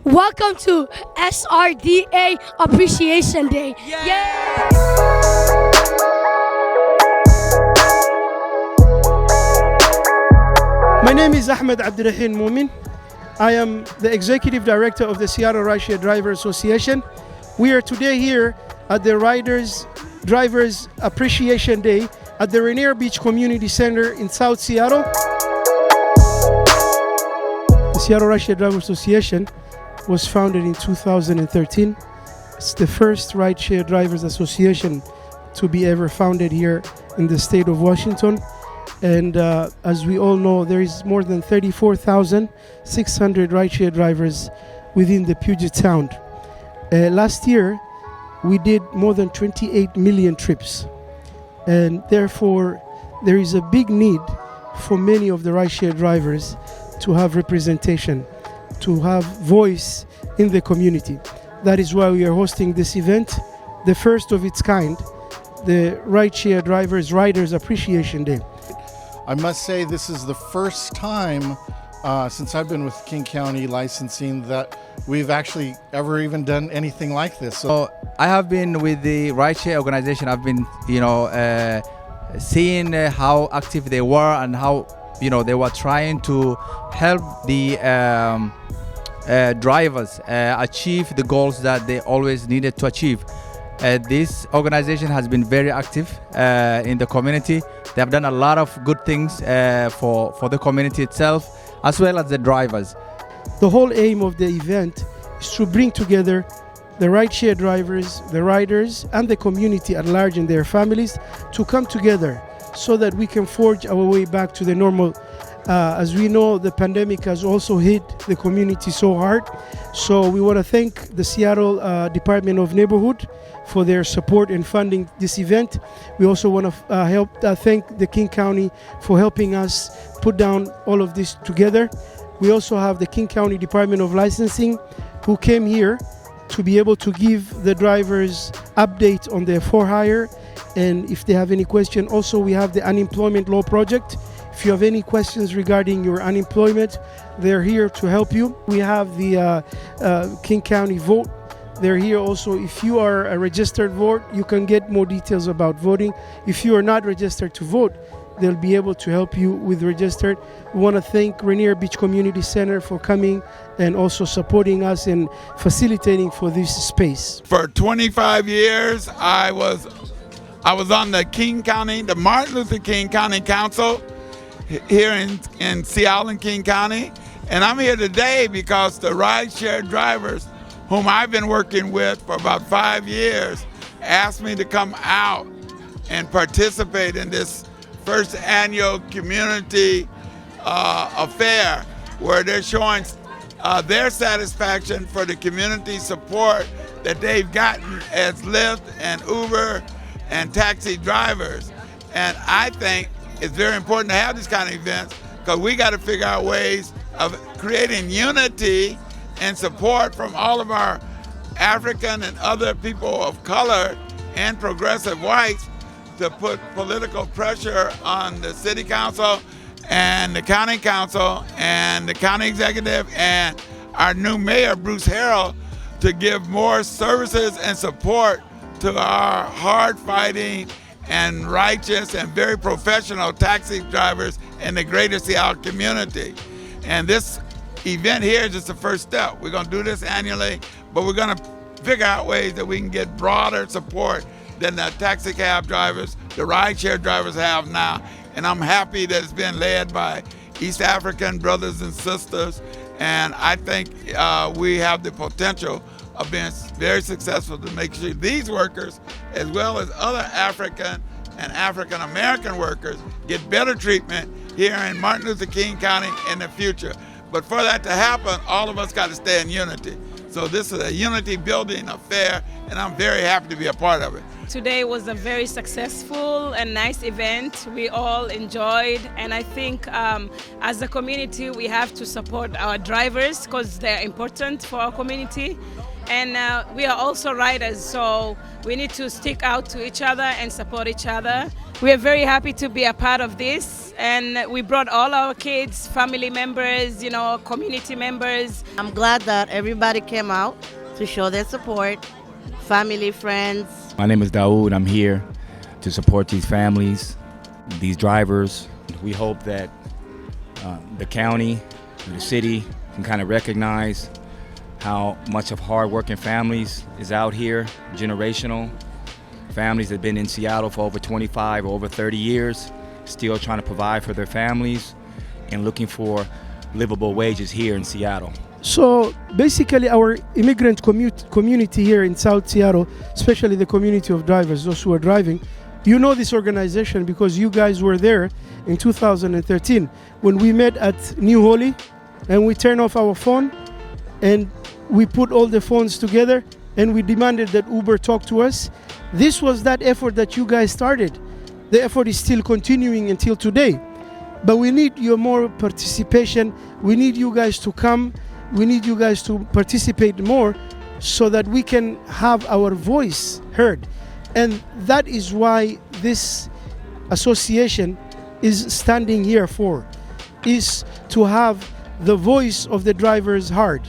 Welcome to SRDA Appreciation Day. Yay! My name is Ahmed Abdirahim Mumin. I am the Executive Director of the Seattle Rideshare Drivers Association. We are today here at the Drivers Appreciation Day at the Rainier Beach Community Center in South Seattle. The Seattle Rideshare Drivers Association was founded in 2013. It's the first Rideshare Drivers Association to be ever founded here in the state of Washington. And as we all know, there is more than 34,600 rideshare drivers within the Puget Sound. Last year, we did more than 28 million trips. And therefore, there is a big need for many of the rideshare drivers to have representation, to have voice in the community. That is why we are hosting this event, the first of its kind, the Rideshare Riders Appreciation Day. I must say this is the first time since I've been with King County Licensing that we've actually ever even done anything like this. So I have been with the Rideshare organization. I've been, seeing how active they were and how, they were trying to help the drivers achieve the goals that they always needed to achieve. This organization has been very active in the community. They have done a lot of good things for the community itself, as well as the drivers. The whole aim of the event is to bring together the rideshare drivers, the riders, and the community at large and their families to come together so that we can forge our way back to the normal. As we know, the pandemic has also hit the community so hard. So we want to thank the Seattle Department of Neighborhood for their support in funding this event. We also want to thank the King County for helping us put down all of this together. We also have the King County Department of Licensing who came here to be able to give the drivers update on their for-hire, and if they have any question. Also, we have the Unemployment Law Project. If you have any questions regarding your unemployment, they're here to help you. We have the King County Vote. They're here also. If you are a registered voter, you can get more details about voting. If you are not registered to vote, they'll be able to help you with registered. We want to thank Rainier Beach Community Center for coming and also supporting us and facilitating for this space. For 25 years, I was on the the Martin Luther King County Council here in Seattle and King County. And I'm here today because the rideshare drivers, whom I've been working with for about 5 years, asked me to come out and participate in this first annual community affair where they're showing their satisfaction for the community support that they've gotten as Lyft and Uber and taxi drivers. And I think it's very important to have this kind of events because we got to figure out ways of creating unity and support from all of our African and other people of color and progressive whites to put political pressure on the city council and the county council and the county executive and our new mayor, Bruce Harrell, to give more services and support to our hard-fighting and righteous and very professional taxi drivers in the greater Seattle community. And this event here is just the first step. We're going to do this annually, but we're going to figure out ways that we can get broader support than the taxi cab drivers, the rideshare drivers have now. And I'm happy that it's been led by East African brothers and sisters. And I think we have the potential of being very successful to make sure these workers, as well as other African and African American workers, get better treatment here in Martin Luther King County in the future. But for that to happen, all of us got to stay in unity. So this is a unity building affair, and I'm very happy to be a part of it. Today was a very successful and nice event. We all enjoyed, and I think as a community we have to support our drivers because they're important for our community. And we are also riders, so we need to stick out to each other and support each other. We are very happy to be a part of this, and we brought all our kids, family members, community members. I'm glad that everybody came out to show their support, family, friends. My name is Daoud. I'm here to support these families, these drivers. We hope that the county, the city can kind of recognize how much of hard-working families is out here, generational. Families that have been in Seattle for over 25 or over 30 years, still trying to provide for their families and looking for livable wages here in Seattle. So basically our immigrant community here in South Seattle, especially the community of drivers, those who are driving, you know this organization because you guys were there in 2013 when we met at New Holy and we turned off our phone and we put all the phones together and we demanded that Uber talk to us. This was that effort that you guys started. The effort is still continuing until today. But we need your more participation. We need you guys to come. We need you guys to participate more so that we can have our voice heard. And that is why this association is standing here for, is to have the voice of the drivers heard.